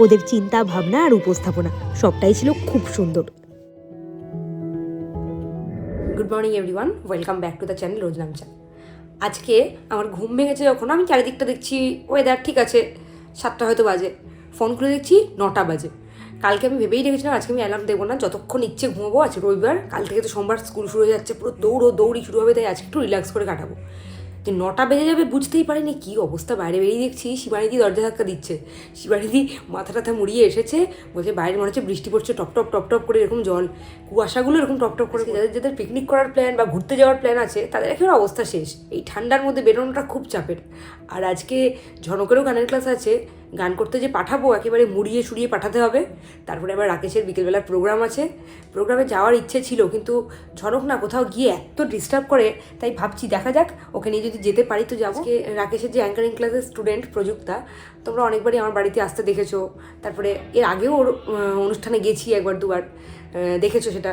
ওদের চিন্তা ভাবনা আর উপস্থাপনা সবটাই ছিল খুব সুন্দর। Good morning everyone, welcome back to the channel Rojnamcha. আজকে আমার ঘুম ভেঙেছে যখন আমি চারিদিকটা দেখছি ওয়েদার ঠিক আছে, 7টা হয়তো বাজে, ফোন খুলে দেখছি 9টা বাজে। কালকে আমি ভেবেই রেখেছিলাম আজকে আমি অ্যালার্ম দেবো না, যতক্ষণ ইচ্ছে ঘুমাবো। আজকে রবিবার, কাল থেকে তো সোমবার স্কুল শুরু হয়ে যাচ্ছে, পুরো দৌড়ি শুরু হবে, তাই আজকে একটু রিল্যাক্স করে কাটাবো। যে 9টা বেজে যাবে বুঝতেই পারিনি, কী অবস্থা। বাইরে বেরিয়ে দেখছি শিবানিদি দরজা ধাক্কা দিচ্ছে। শিবানিদি মাথা টাথা মুড়িয়ে এসেছে, বলছে বাইরে মনে হচ্ছে বৃষ্টি পড়ছে, টপ টপ করে এরকম জল, কুয়াশাগুলো এরকম টপ করে। যাদের পিকনিক করার প্ল্যান বা ঘুরতে যাওয়ার প্ল্যান আছে তাদের একেবারে অবস্থা শেষ। এই ঠান্ডার মধ্যে বেরোনোটা খুব চাপের। আর আজকে ঝনকেরও গানের ক্লাস আছে, গান করতে যে পাঠাবো একেবারে মুড়িয়ে সুড়িয়ে পাঠাতে হবে। তারপরে আবার রাকেশের বিকেলবেলার প্রোগ্রাম আছে, প্রোগ্রামে যাওয়ার ইচ্ছে ছিল, কিন্তু ঝনক না কোথাও গিয়ে এত ডিস্টার্ব করে, তাই ভাবছি দেখা যাক ওকে নিয়ে যদি যেতে পারি তো যাবো। রাকেশের যে অ্যাঙ্কারিং ক্লাসের স্টুডেন্ট প্রযুক্তা, তোমরা অনেকবারই আমার বাড়িতে আসতে দেখেছো, তারপরে এর আগেও ওর অনুষ্ঠানে গেছি একবার দুবার, দেখেছো সেটা।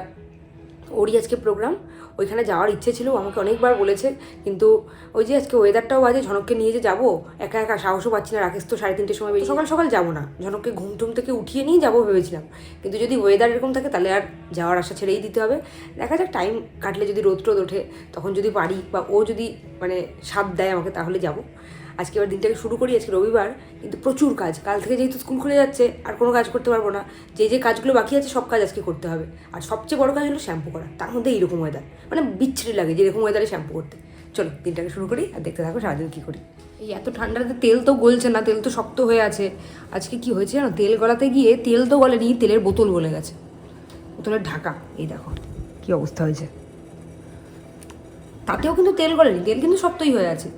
ওরই আজকে প্রোগ্রাম, ওইখানে যাওয়ার ইচ্ছে ছিল, আমাকে অনেকবার বলেছে, কিন্তু ওই যে আজকে ওয়েদারটাও বাজে, ঝনককে নিয়ে যে যাবো একা একা সাহসও পাচ্ছি না। রাকেশ তো 3:30টার সময় বেরিয়ে, সকাল সকাল যাবো না, ঝনককে ঘুম টুম থেকে উঠিয়ে নিয়ে যাবো ভেবেছিলাম, কিন্তু যদি ওয়েদার এরকম থাকে তাহলে আর যাওয়ার আশা ছেড়েই দিতে হবে। দেখা যাক টাইম কাটলে, যদি রোদ টোদ ওঠে তখন যদি পারি, বা ও যদি মানে সাথ দেয় আমাকে, তাহলে যাবো। আজকে এবার দিনটাকে শুরু করি, আজকে রবিবার, কিন্তু প্রচুর কাজ। কাল থেকে যেহেতু স্কুল খুলে যাচ্ছে আর কোনো কাজ করতে পারবো না, যে কাজগুলো বাকি আছে সব কাজ আজকে করতে হবে। আর সবচেয়ে বড় কাজ হলো শ্যাম্পু করা, তার মধ্যে এইরকম ওয়েদার, মানে বিচ্ছিরি লাগে যে এরকম ওয়েদারে শ্যাম্পু করতে। চলো দিনটাকে শুরু করি আর দেখতে থাকো সারাদিন কী করি। এই এত ঠান্ডাতে তেল তো গলছে না, তেল তো শক্ত হয়ে আছে। আজকে কি হয়েছে জানো, তেল গলাতে গিয়ে তেল তো গলেনি, তেলের বোতল গলে গেছে, বোতলের ঢাকা। এই দেখো কী অবস্থা হয়েছে, তাতেও কিন্তু তেল গলেনি, তেল কিন্তু শক্তই হয়ে আছে।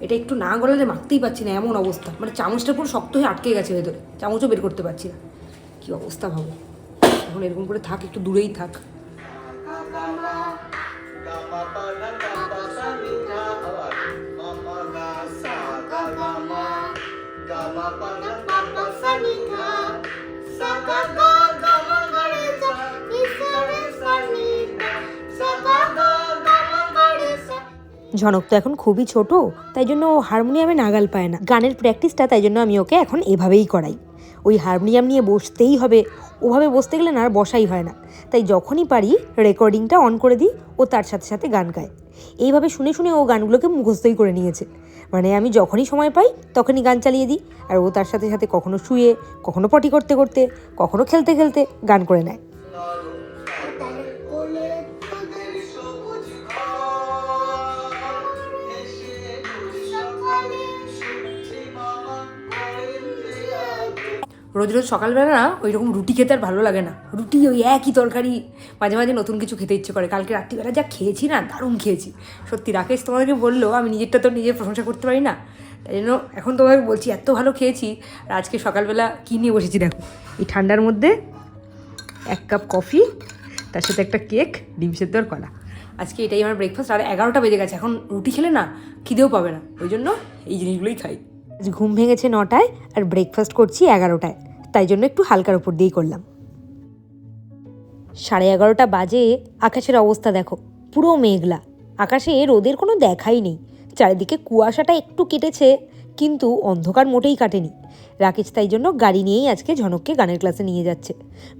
এটা একটু না গলালে মাখতেই পারছি না, এমন অবস্থা, মানে চামচটা পুরো শক্ত হয়ে আটকে গেছে ভেতরে, চামচও বের করতে পারছি না। কী অবস্থা ভাবো, এখন এরকম করে থাক, একটু দূরেই থাক। ঝনক তো এখন খুবই ছোট, তাই জন্য ও হারমোনিয়ামে নাগাল পায় না। গানের প্র্যাকটিসটা তাই জন্য আমি ওকে এখন এভাবেই করাই। ওই হারমোনিয়াম নিয়ে বসতেই হবে, ওভাবে বসতে গেলে না আর বসাই হয় না। তাই যখনই পারি রেকর্ডিংটা অন করে দিই, ও তার সাথে সাথে গান গায়। এইভাবে শুনে শুনে ও গানগুলোকে মুখস্থই করে নিয়েছে। মানে আমি যখনই সময় পাই তখনই গান চালিয়ে দিই, আর ও তার সাথে সাথে কখনো শুয়ে, কখনো পটি করতে করতে, কখনো খেলতে খেলতে গান করে নেয়। রোজ রোজ সকালবেলা না ওই রকম রুটি খেতে আর ভালো লাগে না, রুটি ওই একই তরকারি, মাঝে মাঝে নতুন কিছু খেতে ইচ্ছে করে। কালকে রাত্রিবেলা যা খেয়েছি না, দারুণ খেয়েছি সত্যি। রাকেশ তোমাদেরকে বললো আমি নিজেরটা তো নিজের প্রশংসা করতে পারি না, তাই জন্য এখন তোমাকে বলছি এত ভালো খেয়েছি। আর আজকে সকালবেলা কী নিয়ে বসেছি দেখো, এই ঠান্ডার মধ্যে 1 কাপ কফি, তার সাথে একটা কেক, ডিম সেদ্ধ আর কলা। আজকে এটাই আমার ব্রেকফাস্ট। আর 11টা বেজে গেছে, এখন রুটি খেলে না খিদেও পাবে না, ওই জন্য এই জিনিসগুলোই খাই। ঘুম ভেঙেছে 9টায় আর ব্রেকফাস্ট করছি 11টায়, তাই জন্য একটু হালকার উপর দিয়েই করলাম। 11:30 বাজে, আকাশের অবস্থা দেখো, পুরো মেঘলা, আকাশে রোদের কোনো দেখাই নেই। চারিদিকে কুয়াশাটা একটু কেটেছে, কিন্তু অন্ধকার মোটেই কাটেনি। রাকেশ তাই জন্য গাড়ি নিয়েই আজকে ঝনককে গানের ক্লাসে নিয়ে যাচ্ছে।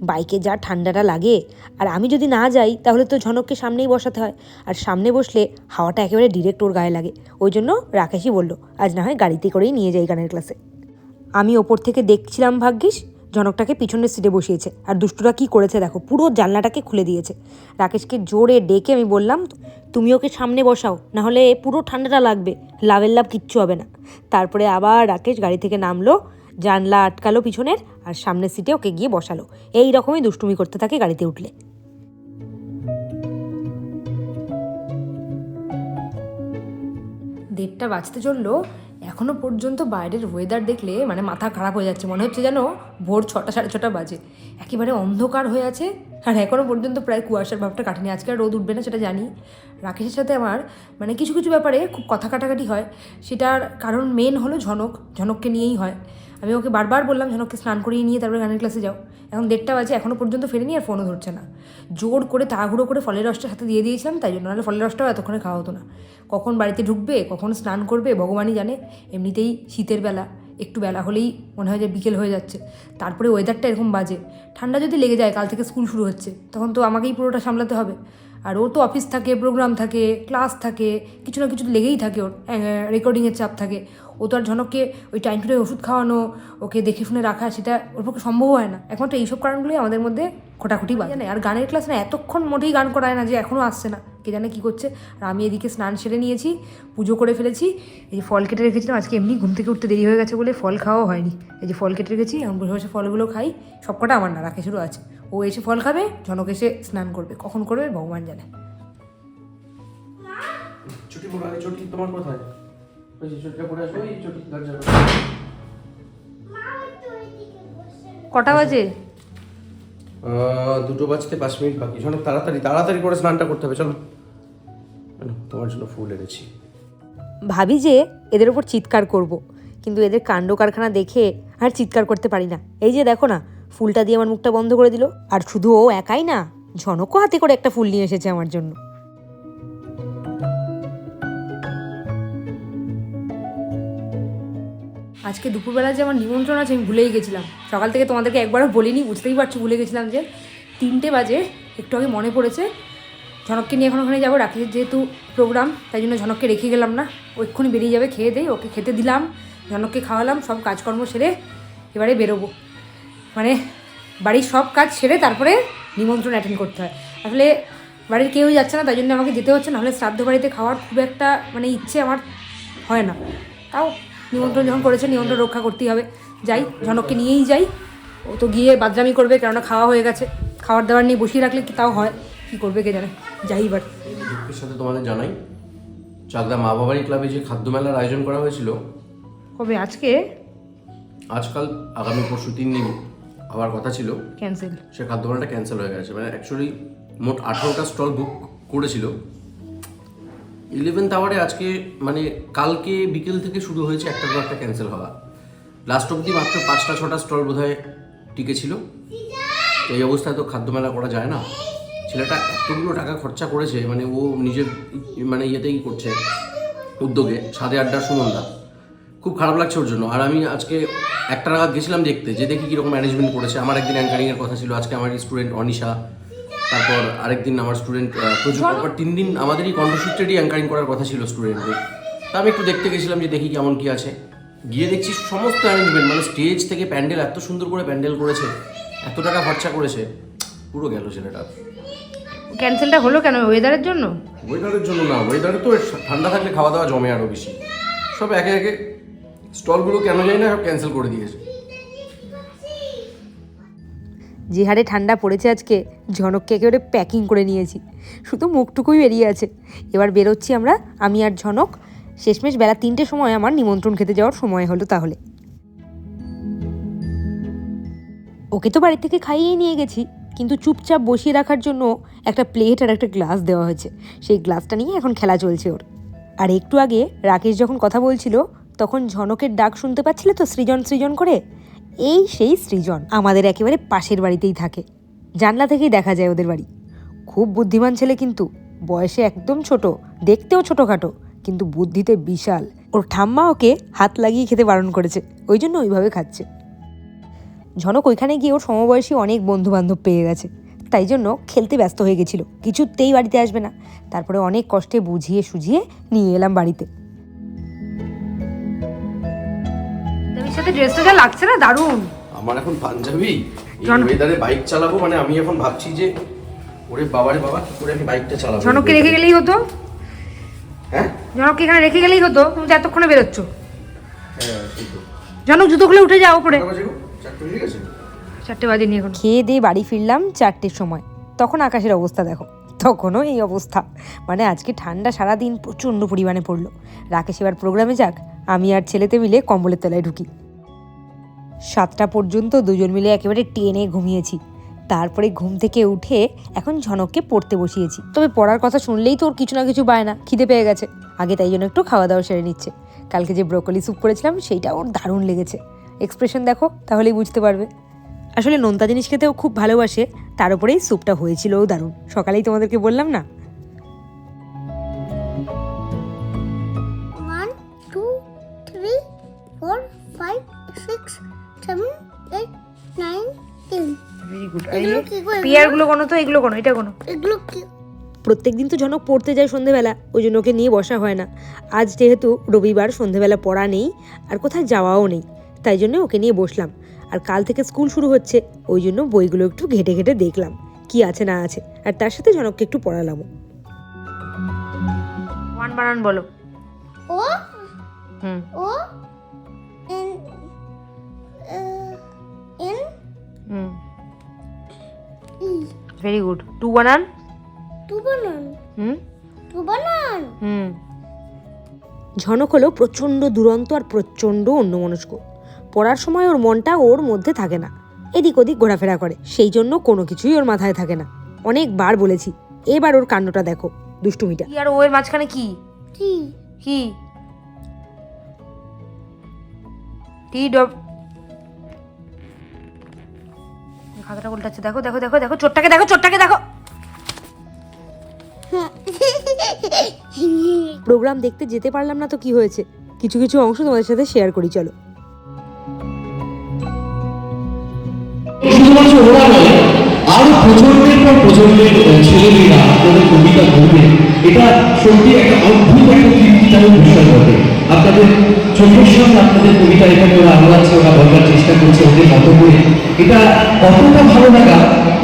বাইকে যা ঠান্ডাটা লাগে, আর আমি যদি না যাই তাহলে তো ঝনককে সামনেই বসাতে হয়, আর সামনে বসলে হাওয়াটা একেবারে ডিরেক্ট ওর গায়ে লাগে। ওই জন্য রাকেশই বলল আজ না হয় গাড়িতে করেই নিয়ে যাই গানের ক্লাসে। আমি ওপর থেকে দেখছিলাম, ভাগ্যিস ঝনকটাকে পিছনের সিটে বসিয়েছে, আর দুষ্টুরা কী করেছে দেখো, পুরো জানলাটাকে খুলে দিয়েছে। রাকেশকে জোরে ডেকে আমি বললাম তুমি ওকে সামনে বসাও, নাহলে পুরো ঠান্ডাটা লাগবে, লাভের লাভ কিচ্ছু হবে না। তারপরে আবার রাকেশ গাড়ি থেকে নামলো, জানলা আটকালো পিছনের, আর সামনের সিটে ওকে গিয়ে বসালো। এই রকমই দুষ্টুমি করতে থাকে গাড়িতে উঠলে। 1:30 বাজতে চললো, এখনও পর্যন্ত বাইরের ওয়েদার দেখলে মানে মাথা খারাপ হয়ে যাচ্ছে, মনে হচ্ছে যেন ভোর 6টা 6:30 বাজে, একেবারে অন্ধকার হয়ে আছে। আর এখনও পর্যন্ত প্রায় কুয়াশার ভাবটা কাটেনি। আজকে আর রোদ উঠবে না সেটা জানি। রাকেশের সাথে আমার মানে কিছু কিছু ব্যাপারে খুব কথা কাটাকাটি হয়, সেটার কারণ মেন হলো ঝনককে নিয়েই হয়। আমি ওকে বারবার বললাম ঝনককে স্নান করিয়ে নিয়ে তারপরে গানের ক্লাসে যাও। এখন 1:30 বাজে, এখনও পর্যন্ত ফেরেনি আর ফোনও ধরছে না। জোর করে তাড়াহুড়ো করে ফলের রসটা হাতে দিয়ে দিয়েছিলাম, তাই জন্য, নাহলে ফলের রসটাও এতক্ষণে খাওয়া হতো না। কখন বাড়িতে ঢুকবে, কখন স্নান করবে ভগবানই জানে। এমনিতেই শীতের বেলা, একটু বেলা হলেই মনে হয় যে বিকেল হয়ে যাচ্ছে, তারপরে ওয়েদারটা এরকম বাজে, ঠান্ডা যদি লেগে যায়, কাল থেকে স্কুল শুরু হচ্ছে, তখন তো আমাকেই পুরোটা সামলাতে হবে। আর ওর তো অফিস থাকে, প্রোগ্রাম থাকে, ক্লাস থাকে, কিছু না কিছু লেগেই থাকে, ওর রেকর্ডিংয়ের চাপ থাকে। ও তো আর ঝনককে ওই টাইম টু টাইম ওষুধ খাওয়ানো, ওকে দেখে শুনে রাখা, সেটা ওর পক্ষে সম্ভব হয় না। একমাত্র এইসব কারণগুলোই আমাদের মধ্যে খোটাখুটি বাজে না। আর গানের ক্লাস না এতক্ষণ মোটেই গান করায় না, যে এখনও আসছে না, কে জানে কী করছে। আর আমি এদিকে স্নান সেরে নিয়েছি, পুজো করে ফেলেছি, এই যে ফল কেটে রেখেছিলাম, আজকে এমনি ঘুম থেকে উঠতে দেরি হয়ে গেছে বলে ফল খাওয়াও হয়নি। এই যে ফল কেটে রেখেছি, এখন বসে বসে ফলগুলো খাই। সবকটা আমার না, রাকেশেরও আছে। ও এসে ফল খাবে, ঝনক এসে স্নান করবে, কখন করবে ভগবান জানে। ছুটি পড়ে আগে, ছুটি তোমার কোথায়? ওই যে ছুটিটা পড়ে আসবে, এই ছুটি দরজা কটা বাজে? 2:05 বাকি। শোনো, তাড়াতাড়ি তাড়াতাড়ি করে স্নানটা করতে হবে, চলো। তোমার জন্য ফুল এনেছি। ভাবি যে এদের ওপর চিৎকার করব, কিন্তু এদের কাণ্ড কারখানা দেখে আর চিৎকার করতে পারি না। এই যে দেখো না, ফুলটা দিয়ে আমার মুখটা বন্ধ করে দিল। আর শুধু ও একাই না, ঝনকও হাতে করে একটা ফুল নিয়ে এসেছে আমার জন্য। আজকে দুপুরবেলা যে আমার নিমন্ত্রণ আছে আমি ভুলেই গেছিলাম। সকাল থেকে তোমাদেরকে একবারও বলিনি, বুঝতেই পারছো ভুলে গেছিলাম। যে 3টে বাজে, একটু আগে মনে পড়েছে ঝনককে নিয়ে এখন ওখানে যাবো। রাকেশের যেহেতু প্রোগ্রাম, তাই জন্য ঝনককে রেখে গেলাম না, ও এক্ষুনি বেরিয়ে যাবে, খেয়ে দেয়। ওকে খেতে দিলাম, ঝনককে খাওয়ালাম, সব কাজকর্ম সেরে এবারে বেরোবো। মানে বাড়ির সব কাজ সেরে তারপরে নিমন্ত্রণ অ্যাটেন্ড করতে হয়। আসলে বাড়ির কেউই যাচ্ছে না, তাই জন্য আমাকে যেতে হচ্ছে। নাহলে শ্রাদ্ধ বাড়িতে খাওয়ার খুব একটা মানে ইচ্ছে আমার হয় না। তাও নিমন্ত্রণ যখন করেছে, নিমন্ত্রণ রক্ষা করতেই হবে। যাই, ঝনককে নিয়েই যাই। ও তো গিয়ে বাদরামি করবে, কেননা খাওয়া হয়ে গেছে। খাবার দাবার নিয়ে বসিয়ে রাখলে কি তাও হয়, কী করবে কে জানে। যাই এবার। দুঃখের সাথে তোমাদের জানাই, চাকদা মা বাবারি ক্লাবে যে খাদ্য মেলার আয়োজন করা হয়েছিল, কবে? আজকে? আজকাল আগামী পরশু 3 দিন হওয়ার কথা ছিল, ক্যান্সেল। সে খাদ্য মেলাটা ক্যান্সেল হয়ে গেছে। মানে অ্যাকচুয়ালি মোট 18টা স্টল বুক করেছিল। 11th আওয়ারে আজকে মানে কালকে বিকেল থেকে শুরু হয়েছে একটা পর একটা ক্যান্সেল হওয়া। লাস্ট অবধি মাত্র 5টা-6টা স্টল বোধহয় টিকে ছিল। তো এই অবস্থায় তো খাদ্য মেলা করা যায় না। ছেলেটা এতগুলো টাকা খরচা করেছে, মানে ও নিজের মানে ইয়েতেই করছে, উদ্যোগে, সাদে আড্ডার সুমনদা। খুব খারাপ লাগছে ওর জন্য। আর আমি আজকে 1টা নাগাদ গেছিলাম দেখতে, যে দেখি কীরকম ম্যানেজমেন্ট করেছে। আমার একদিন অ্যাঙ্কারিংয়ের কথা ছিল, আজকে আমার স্টুডেন্ট অনিশা, তারপর আরেকদিন আমার স্টুডেন্ট প্রচুর, তারপর 3 দিন আমাদেরই কণ্ঠসূত্রেরই অ্যাঙ্কারিং করার কথা ছিল স্টুডেন্টদের। তা আমি একটু দেখতে গেছিলাম যে দেখি কেমন কী আছে। গিয়ে দেখছি সমস্ত অ্যারেঞ্জমেন্ট, মানে স্টেজ থেকে প্যান্ডেল, এত সুন্দর করে প্যান্ডেল করেছে, এত টাকা খরচা করেছে, পুরো গেল ছেলেটা। ক্যান্সেলটা হলো কেন? ওয়েদারের জন্য? ওয়েদারের জন্য না, ওয়েদারে তো ঠান্ডা থাকলে খাওয়া দাওয়া জমে আরও বেশি। সব একে একে স্টলগুলো কেন যায় না, সব ক্যান্সেল করে দিয়েছে। যে হারে ঠান্ডা পড়েছে আজকে, ঝনককে একেবারে প্যাকিং করে নিয়েছি, শুধু মুখটুকুই বেরিয়ে আছে। এবার বেরোচ্ছি আমরা, আমি আর ঝনক। শেষমেশ বেলা 3টের সময় আমার নিমন্ত্রণ খেতে যাওয়ার সময় হলো। তাহলে ওকে তো বাড়ি থেকে খাইয়েই নিয়ে গেছি, কিন্তু চুপচাপ বসিয়ে রাখার জন্য একটা প্লেট আর একটা গ্লাস দেওয়া হয়েছে। সেই গ্লাসটা নিয়ে এখন খেলা চলছে ওর। আর একটু আগে রাকেশ যখন কথা বলছিল, তখন ঝনকের ডাক শুনতে পাচ্ছিলে তো, সৃজন সৃজন করে। এই সেই সৃজন আমাদের একেবারে পাশের বাড়িতেই থাকে, জানলা থেকেই দেখা যায় ওদের বাড়ি। খুব বুদ্ধিমান ছেলে, কিন্তু বয়সে একদম ছোট, দেখতেও ছোটোখাটো, কিন্তু বুদ্ধিতে বিশাল। ওর ঠাম্মা ওকে হাত লাগিয়ে খেতে বারণ করেছে, ওই জন্য ওইভাবে খাচ্ছে। ঝনক ওইখানে গিয়ে ওর সমবয়সী অনেক বন্ধু বান্ধব পেয়ে গেছে, তাই জন্য খেলতে ব্যস্ত হয়ে গেছিল, কিছুতেই বাড়িতে আসবে না। তারপরে অনেক কষ্টে বুঝিয়ে সুঝিয়ে নিয়ে এলাম বাড়িতে। সাথে ড্রেসটা যা লাগছে না, দারুণ। আমার এখন পাঞ্জাবি, এই ওয়েদারে বাইক চালাবো, মানে আমি এখন ভাবছি যে ওরে বাবারে বাবা, কি করে আমি বাইকটা চালাবো। ঝনককে রেখে গেলেই হতো। হ্যাঁ, ঝনককে এখানে রেখে গেলেই হতো, তুমি তো এতক্ষণে বেরোচ্ছ। হ্যাঁ ঠিক তো। ঝনক জুতো খুলে উঠে যাও উপরে। 4 বাজে নিয়ে এখন খেয়ে দিয়ে বাড়ি ফিরলাম 4টের সময়। তখন আকাশের অবস্থা দেখো, তখনও এই অবস্থা। মানে আজকে ঠান্ডা সারাদিন প্রচণ্ড পরিমাণে পড়লো। রাকেশ এবার প্রোগ্রামে যাক, আমি আর ছেলেতে মিলে কম্বলের তলায় ঢুকি। 7টা পর্যন্ত দুজন মিলে একেবারে টেনে ঘুমিয়েছি। তারপরে ঘুম থেকে উঠে এখন ঝনককে পড়তে বসিয়েছি। তবে পড়ার কথা শুনলেই তো ওর কিছু না কিছু বায়না, খিদে পেয়ে গেছে আগে, তাই জন্য একটু খাওয়া দাওয়া সেরে নিচ্ছে। কালকে যে ব্রোকলি স্যুপ করেছিলাম সেইটা ওর দারুণ লেগেছে। এক্সপ্রেশন দেখো, তাহলেই বুঝতে পারবে। আসলে নোনতা জিনিস খেতেও খুব ভালোবাসে, তার উপরেই স্যুপটা হয়েছিলও দারুণ। সকালেই তোমাদেরকে বললাম না। 1 2 3 4 5 ভেরি গুড। এগুলো কি গো? পিয়ারগুলো কোনো তো, এগুলো কোনো, এটা কোনো। এগুলো কি? প্রত্যেকদিন তো ঝনক পড়তে যায় সন্ধেবেলা, ওই জন্য ওকে নিয়ে বসা হয় না। আজ যেহেতু রবিবার, সন্ধেবেলা পড়া নেই আর কোথায় যাওয়াও নেই, তাই জন্য ওকে নিয়ে বসলাম। আর কাল থেকে স্কুল শুরু হচ্ছে, ওই জন্য বইগুলো একটু ঘেটে ঘেটে দেখলাম কি আছে না আছে, আর তার সাথে ঝনককে একটু পড়ালামও। ওয়ান বানান বলো। ও হুম। ও এন এন হুম, ই ভেরি গুড। টু বানান। টু বানান হুম টু বানান। হুম। ঝনক হলো প্রচণ্ড দুরন্ত আর প্রচণ্ড অন্যমনস্ক। পড়ার সময় ওর মনটা ওর মধ্যে থাকে না, এদিক ওদিক ঘোরাফেরা করে, সেই জন্য কোনো কিছুই ওর মাথায় থাকে না। অনেকবার বলেছি, এবার ওর কাণ্ডটা দেখো, দুষ্টুমিটা। টি আর ও এর মাঝখানে কি? টি কি? টি ডব। খাতাটা উল্টাচ্ছে, দেখো দেখো দেখো দেখো, চোরটাকে দেখো, চোরটাকে দেখো। প্রোগ্রাম দেখতে যেতে পারলাম না তো কি হয়েছে, কিছু কিছু অংশ তোমাদের সাথে শেয়ার করি, চলো। শুধুমাত্র ওরা নয়, আরো প্রজন্মের পর প্রজন্মের ছেলেমেয়েরা আপনাদের কবিতা বলবে, এটা সত্যি একটা অদ্ভুত একটা তৃপ্তিদায়ক বিষয় বটে। আপনাদের চোখের সামনে আপনাদের কবিতা এখানে ওরা আওড়াচ্ছে, ওরা বলার চেষ্টা করছে ওদের মতো করে, এটা কতটা ভালো লাগা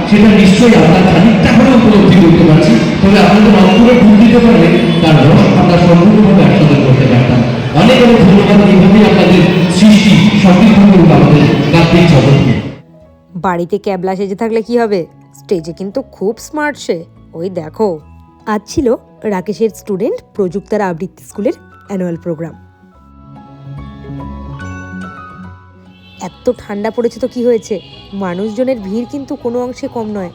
সেটা নিশ্চয়ই আমরা খানিকটা হলেও উপলব্ধি করতে পারছি। তবে আপনাদের অন্তরে ঢুক দিতে পারলে তার রস আমরা সম্পূর্ণভাবে একসাথে করতে পারতাম। অনেক অনেক ধন্যবাদ। এইভাবেই আপনাদের সৃষ্টি সমৃদ্ধ করুক আমাদের গাত্রিক জগৎকে। বাড়িতে ক্যাবলা সেজে থাকলে কি হবে, স্টেজে কিন্তু খুব স্মার্ট সে, ওই দেখো। আজ ছিল রাকেশের স্টুডেন্ট প্রযুক্তার আবৃত্তি স্কুলের অ্যানুয়াল প্রোগ্রাম। এত ঠান্ডা পড়েছে তো কি হয়েছে, মানুষজনের ভিড় কিন্তু কোনো অংশে কম নয়।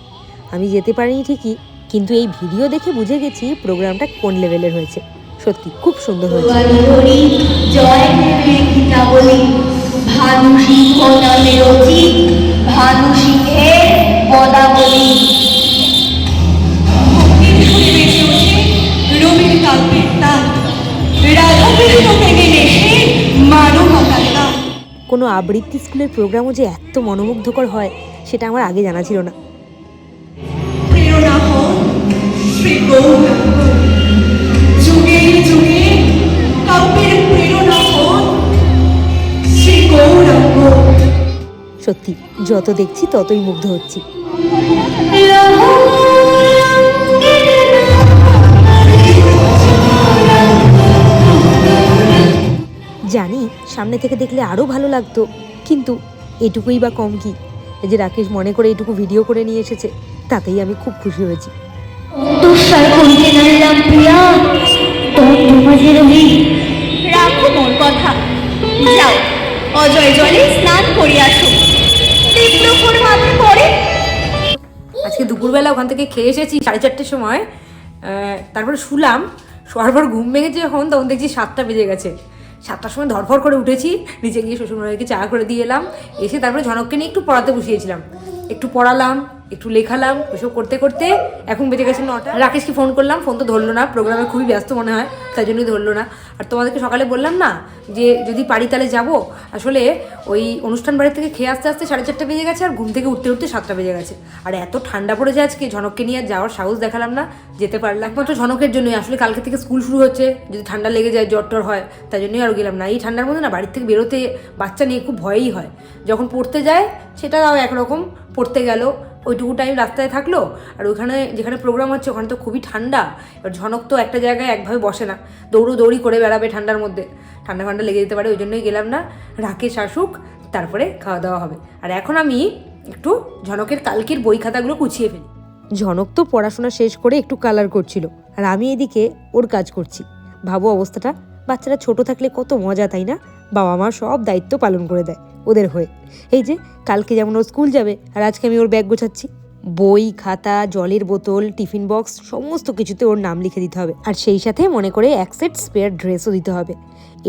আমি যেতে পারিনি ঠিকই, কিন্তু এই ভিডিও দেখে বুঝে গেছি প্রোগ্রামটা কোন লেভেলের হয়েছে। সত্যি খুব সুন্দর হয়েছে। হরি জয় দেবীর গীতা বলি, ভানু সিংহ নামে রচিত ভানু সিংহের পদাবলী। ভক্তির সুরে বেঁচে ওঠে রবির কাব্যের তাল, রাধাকৃষ্ণ থেকে নেশে মানবতার তাল। কোনো আবৃত্তি স্কুলের প্রোগ্রামও যে এত মনোমুগ্ধকর হয় সেটা আমার আগে জানা ছিল না। প্রেরণা হন শ্রী গৌরাঙ্গ, যুগে যুগে কাব্যের প্রেরণা হন শ্রী গৌরাঙ্গ। সত্যি যত দেখছি ততই মুগ্ধ হচ্ছি। জানি সামনে থেকে দেখলে আরও ভালো লাগতো, কিন্তু এটুকুই বা কম কি, এই যে রাকেশ মনে করে এটুকু ভিডিও করে নিয়ে এসেছে, তাতেই আমি খুব খুশি হয়েছি। তুষার কণ্ঠে নাইলাম প্রিয়া তন্দ্র মাঝে রহি। রাখো মোর কথা, যাও অজয় জলে স্নান করি আসো, তীব্র ভোর মাথে পড়ে। আজকে দুপুরবেলা ওখান থেকে খেয়ে এসেছি 4:30 সময়, তারপরে শুলাম, শোয়ার পর ঘুম ভেঙেছে যখন, তখন দেখছি 7টা বেজে গেছে। 7টার সময় ধরফর করে উঠেছি, নিচে গিয়ে শ্বশুরমশাইকে চা করে দিয়ে এলাম, এসে তারপরে ঝনককে নিয়ে একটু পড়াতে বসিয়েছিলাম, একটু পড়ালাম, একটু লেখালাম, ওইসব করতে করতে এখন বেজে গেছে 9টা। রাকেশকে ফোন করলাম, ফোন তো ধরলো না, প্রোগ্রামে খুবই ব্যস্ত মনে হয়, তাই জন্যই ধরলো না। আর তোমাদেরকে সকালে বললাম না যে যদি পারি তাহলে যাবো, আসলে ওই অনুষ্ঠান বাড়ি থেকে খেয়ে আসতে আসতে 4:30 বেজে গেছে, আর ঘুম থেকে উঠতে উঠতে 7টা বেজে গেছে। আর এত ঠান্ডা পড়েছে আজকে, ঝনককে নিয়ে আর যাওয়ার সাহস দেখালাম না, যেতে পারলাম একমাত্র ঝনকের জন্যই। আসলে কালকে থেকে স্কুল শুরু হচ্ছে, যদি ঠান্ডা লেগে যায়, জ্বর টর হয়, তাই জন্যই আরও গেলাম না। এই ঠান্ডার মধ্যে না বাড়ির থেকে বেরোতে বাচ্চা নিয়ে খুব ভয়ই হয়। যখন পড়তে যায় সেটা তাও একরকম, পড়তে গেল ওইটুকু টাইম রাস্তায় থাকলো, আর ওখানে যেখানে প্রোগ্রাম হচ্ছে ওখানে তো খুবই ঠান্ডা। এবার ঝনক তো একটা জায়গায় একভাবে বসে না, দৌড়ি করে বেড়াবে ঠান্ডার মধ্যে, ঠান্ডা ফান্ডা লেগে যেতে পারে, ওই জন্যই গেলাম না। রাকেশ আসুক, তারপরে খাওয়া দাওয়া হবে। আর এখন আমি একটু ঝনকের কালকের বই খাতাগুলো গুছিয়ে ফেলি। ঝনক তো পড়াশোনা শেষ করে একটু কালার করছিল, আর আমি এদিকে ওর কাজ করছি। ভাবো অবস্থাটা, বাচ্চারা ছোট থাকলে কত মজা, তাই না? বাবা মা সব দায়িত্ব পালন করে দেয় ওদের হয়ে। এই যে কালকে যেমন ও স্কুল যাবে, আর আজকে আমি ওর ব্যাগ গোছাচ্ছি। বই খাতা, জলের বোতল, টিফিন বক্স সমস্ত কিছুতে ওর নাম লিখে দিতে হবে, আর সেই সাথে মনে করে এক সেট স্পেয়ার ড্রেসও দিতে হবে।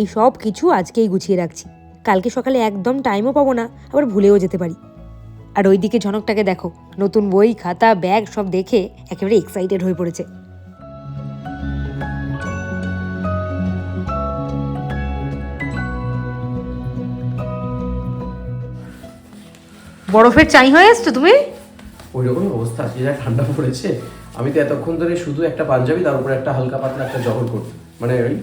এই সব কিছু আজকেই গুছিয়ে রাখছি, কালকে সকালে একদম টাইমও পাবো না, আবার ভুলেও যেতে পারি। আর ওইদিকে ঝনকটাকে দেখো, নতুন বই খাতা ব্যাগ সব দেখে একেবারে এক্সাইটেড হয়ে পড়েছে। বরফের চাই হয়ে এসছো তুমি? ওই রকমই অবস্থা, যে যা ঠান্ডা পড়েছে। আমি তো এতক্ষণ ধরে শুধু একটা পাঞ্জাবি, তার উপরে একটা হালকা পাতলা একটা জহর কোট, মানে ওই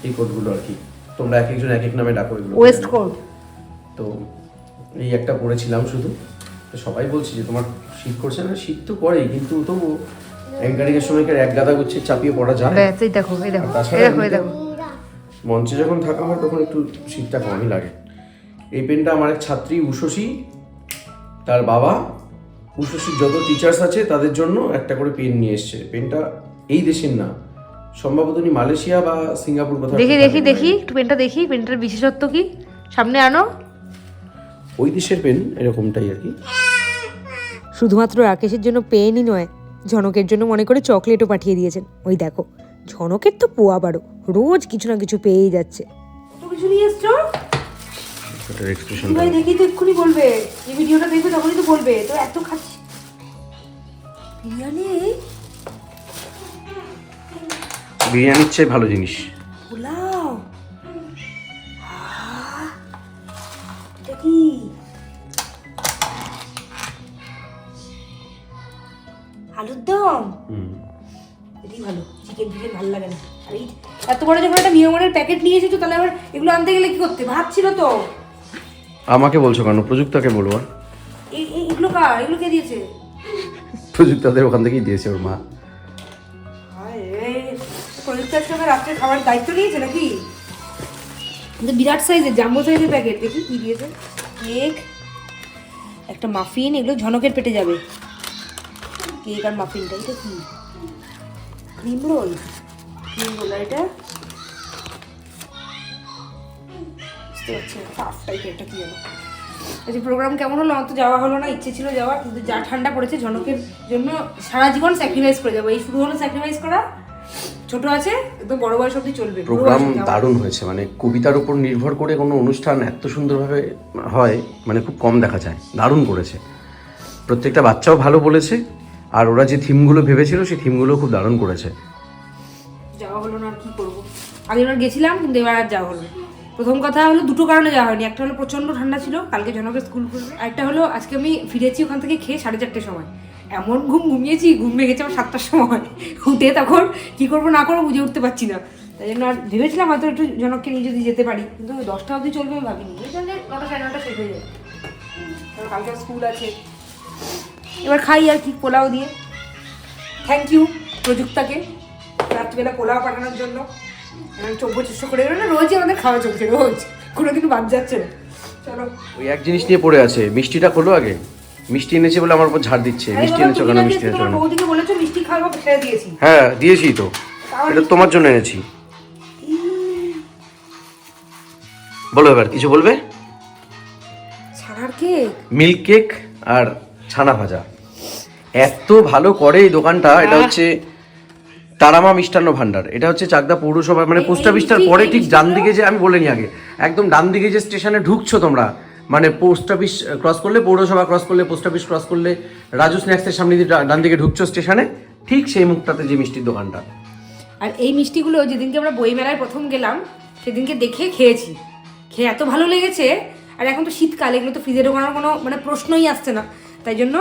এই কোটগুলো আর কি, তোমরা এক একজন এক এক নামে ডাকো এগুলো। Waist coat. তো এই একটা পরেছিলাম শুধু। তো সবাই বলছে যে তোমার শীত করছে না। শীত তো করেই, কিন্তু তবু অ্যাঙ্কারিংয়ের সময়কার এক গাদা গুচ্ছে চাপিয়ে পড়া যায়। এই দেখো এই দেখো আর তাছাড়া এই দেখো এই দেখো। মঞ্চে যখন থাকা হয় তখন একটু শীতটা কমই লাগে। এই পেনটা আমার এক ছাত্রী উষসী, তার বাবা উষসীর যত টিচার্স আছে তাদের জন্য একটা করে পেন নিয়ে এসছে। পেনটা এই দেশের না, সম্ভবত উনি মালয়েশিয়া বা সিঙ্গাপুর কোথাও। দেখি দেখি দেখি একটু পেনটা দেখি, পেনটার বিশেষত্ব কি, সামনে আনো। ওই দেশের পেন এরকমটাই আর কি। শুধুমাত্র রাকেশের জন্য পেনই নয়, ঝনকের জন্য মনে করে চকলেটও পাঠিয়ে দিয়েছেন। ওই দেখো, ঝনকের তো পোয়া বারো, রোজ কিছু না কিছু পেয়েই যাচ্ছে। কত কিছু নিয়ে এসছো ওটার এক্সপ্রেশন ভাই, দেখি তো এক্ষুনি বলবে। এই ভিডিওটা দেখবে তখনই তো বলবে। তো এত খাচ্ছি বিরিয়ানি, বিরিয়ানির চেয়ে ভালো জিনিস। পোলাও, এটা কি? আলুর দম, এটাই ভালো। চিকেন ফিকেন ভালো লাগে না। আর এই এত বড় যখন একটা মিয়মানের প্যাকেট নিয়ে এসেছো, তাহলে আবার এগুলো আনতে গেলে কি করতে? ভাত ছিল তো। আমাকে বলছো কেন? প্রযুক্তাকে বলবো। এগুলো কার? এগুলো কে দিয়েছে? প্রযুক্তাদের ওখান থেকেই দিয়েছে ওর মা। প্রযুক্তার সঙ্গে রাত্রে খাবার দায়িত্ব নিয়েছে নাকি? কিন্তু বিরাট সাইজের, জাম্বো সাইজের প্যাকেট। দেখি কি দিয়েছে। কেক, একটা মাফিন, এগুলো ঝনকের পেটে যাবে। কেক আর মাফিনটা, এটা কি? Cream roll, cream roll. আর এটা বুঝতে পারছি না, পাফ টাইপের একটা কি জানো। আচ্ছা, প্রোগ্রাম কেমন হলো? আমার তো যাওয়া হলো না, ইচ্ছে ছিল যাওয়ার, কিন্তু যা ঠান্ডা পড়েছে, ঝনকের জন্য সারা জীবন স্যাক্রিফাইস করে যাবো। এই শুরু হলো স্যাক্রিফাইস করা। ছোট আছে, একদম বড় বয়স অবধি চলবে। প্রোগ্রাম দারুণ হয়েছে, মানে কবিতার উপর নির্ভর করে কোনো অনুষ্ঠান এত সুন্দরভাবে হয় মানে খুব কম দেখা যায়। দারুণ করেছে, প্রত্যেকটা বাচ্চাও ভালো বলেছে, আর ওরা যে থিমগুলো ভেবেছিল সেই থিমগুলো খুব দারুণ করেছে। যাওয়া হলো না, আর কি করবো। আগেরবার গেছিলাম, কিন্তু এবার আর যাওয়া হলো না। প্রথম কথা হলো দুটো কারণে যাওয়া হয়নি। একটা হলো প্রচণ্ড ঠান্ডা ছিল, কালকে জনকের স্কুল খুলবে। আরেকটা হলো আজকে আমি ফিরেছি ওখান থেকে খেয়ে 4:30টার সময়। এমন ঘুমিয়েছি, ঘুম ভেঙেছে আমার 7টার সময়। উঠে তখন কী করবো না করবো বুঝে উঠতে পারছি না। তাই জন্য আর ভেবেছিলাম হয়তো একটু জনককে নিয়ে যদি যেতে পারি, কিন্তু 10টা অবধি চলবে আমি ভাবিনি। এই জন্য 9টা 9:30 শেষ হয়ে যায়, কারণ কালকে স্কুল আছে। এবার খাই আর কি, পোলাও দিয়ে। থ্যাংক ইউ প্রযুক্তাকে রাত্রিবেলা পোলাও পাঠানোর জন্য। আমি 24 করে গেল না, রোজই আমাদের খাওয়া চলছে, রোজ, কোনোদিন বাদ যাচ্ছে না। চলো, ওই এক জিনিস নিয়ে পড়ে আছে, মিষ্টিটা খোলো আগে। মিষ্টি এনেছে বলে আমার উপর ঝাড় দিচ্ছে। মিষ্টি এনেছো কেন? মিষ্টি এনেছো কেন? বৌদিকে বলেছো মিষ্টি খাওয়াবো, ছেড়ে দিয়েছি। হ্যাঁ দিয়েছি তো, এটা তোমার জন্য এনেছি। বলো এবার কিছু বলবে। ছানার কেক, মিল্ক কেক আর ছানা ভাজা এত ভালো করে এই দোকানটা। এটা হচ্ছে তারামা মিষ্টান্ন ভান্ডার। এটা হচ্ছে চাকদা পৌরসভা, মানে পোস্ট অফিসটার পরে ঠিক ডান দিকে যে, আমি বলে নি আগে, একদম ডান দিকে যে স্টেশনে ঢুকছো তোমরা, মানে পোস্ট অফিস ক্রস করলে, পৌরসভা ক্রস করলে, পোস্ট অফিস ক্রস করলে, রাজু স্ন্যাক্সের সামনে দিয়ে ডান দিকে ঢুকছো স্টেশনে, ঠিক সেই মুখটাতে যে মিষ্টির দোকানটা। আর এই মিষ্টিগুলো যেদিনকে আমরা বইমেলায় প্রথম গেলাম সেদিনকে দেখে খেয়েছি, খেয়ে এত ভালো লেগেছে। আর এখন তো শীতকাল, এগুলো তো ফ্রিজে ঢোকানোর কোনো মানে প্রশ্নই আসছে না। তাই জন্য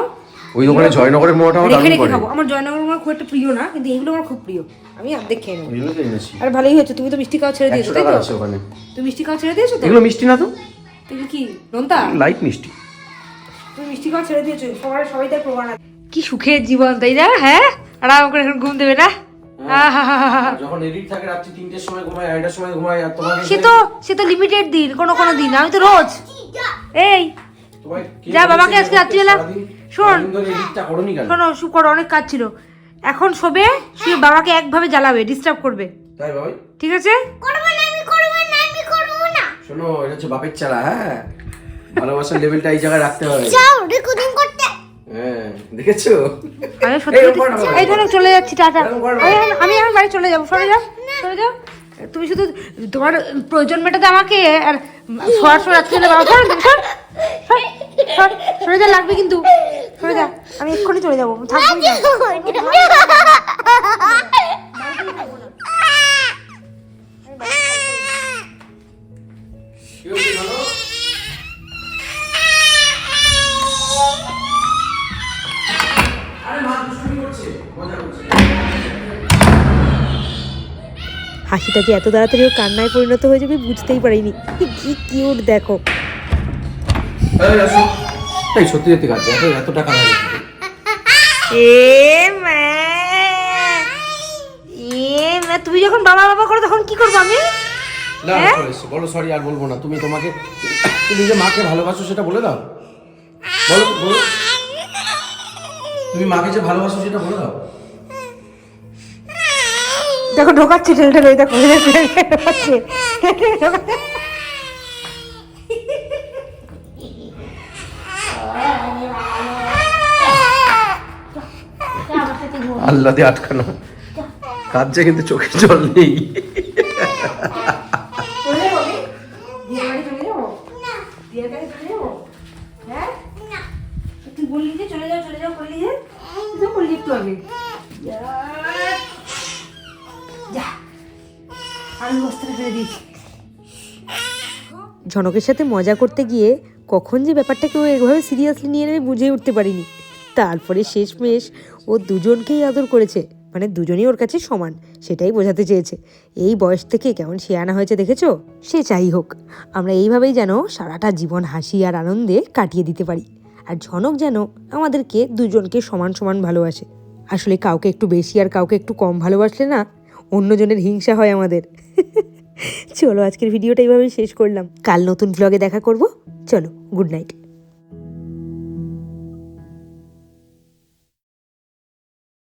ওই দোকানে জয়নগরের মোয়াটা আমার রেখে দারুণ রেখে করে। খাবো। আমার জয়নগর মোয়া খুব একটা প্রিয় না, কিন্তু এইগুলো আমার খুব প্রিয়। আমি অর্ধেক খেয়ে নেবো। এগুলো তো এনেছি। আর ভালোই হয়েছে, তুমি তো মিষ্টি খাওয়া ছেড়ে দিয়েছো, 100 তাই টাকা তো? আছে ওখানে। তুমি মিষ্টি খাওয়া ছেড়ে দিয়েছো তো? এগুলো মিষ্টি না তো, তুমি কি নোনতা? লাইট মিষ্টি। তুমি মিষ্টি খাওয়া ছেড়ে দিয়েছো, সবাই তার প্রমাণ আছে। কি সুখের জীবন, তাই না? হ্যাঁ, আরাম করে এখন ঘুম দেবে না। যখন এডিট থাকে রাত্রি 3টের সময় ঘুমায়, 2টার সময় ঘুমায়, আর তোমাকে সে তো লিমিটেড দিন, কোনো দিন। আমি তো রোজ এই যা বাবাকে আজকে রাত্রিবেলা শোন, শোনো শুকর অনেক কাজ ছিল, এখন শোবে, শুয়ে বাবাকে একভাবে জ্বালাবে, ডিস্টার্ব করবে, তাই বাবা, ঠিক আছে? শোনো, এটা হচ্ছে বাপের চালা। হ্যাঁ, ভালোবাসার লেভেলটা এই জায়গায় রাখতে হবে। যাও রেকর্ডিং করতে। হ্যাঁ, দেখেছো? আমি সত্যি এই ধরো চলে যাচ্ছি, টাটা। আমি এখন বাড়ি চলে যাবো, সরে যাও, সরে যাও। তুমি শুধু তোমার প্রয়োজন মেটাতে আমাকে, আর সরাসরি রাত্রিবেলা বাবা সরে যা, লাগবে কিন্তু, সরে যা। আমি এক্ষুনি চলে যাবো, থাকবো না। হাসিটা যে এত তাড়াতাড়ি ও কান্নায় পরিণত হয়ে যাবে বুঝতেই পারিনি। কি কিউট দেখো। এই সত্যি সত্যি কাজ এত টাকা লাগে তুমি যখন বাবা বাবা করো তখন কি করবো আমি? না বলো সরি আর বলবো না। তুমি যে মাকে ভালোবাসো সেটা বলে দাও। বলো বলো তুমি মাকে যে ভালোবাসো সেটা বলে দাও। দেখো ঢোকাচ্ছে ছেলেটা, দেখো ঢোকাচ্ছে। আল্লাহ দিয়ে আটকানো কাঁদছে কিন্তু চোখে জল নেই। তুই বললি যে চলে যাও করলি যে তুই করলি একটু আগে যা আমি বস্তাটা ফেলে দিয়েছি। ঝনকের সাথে মজা করতে গিয়ে কখন যে ব্যাপারটাকে ও এভাবে সিরিয়াসলি নিয়ে নেবে বুঝে উঠতে পারিনি। তারপরে শেষমেশ ও দুজনকেই আদর করেছে, মানে দুজনেই ওর কাছে সমান, সেটাই বোঝাতে চেয়েছে। এই বয়স থেকে কেমন শেয়ানা হয়েছে দেখেছো? সে যাই হোক, আমরা এইভাবেই যেন সারাটা জীবন হাসি আর আনন্দে কাটিয়ে দিতে পারি। আর ঝনক যেন আমাদেরকে দুজনকে সমান সমান ভালোবাসে। আসলে কাউকে একটু বেশি আর কাউকে একটু কম ভালোবাসলে না অন্যজনের হিংসা হয় আমাদের। চলো আজকের ভিডিওটা এইভাবেই শেষ করলাম, কাল নতুন ব্লগে দেখা করব। চলো, গুড নাইট।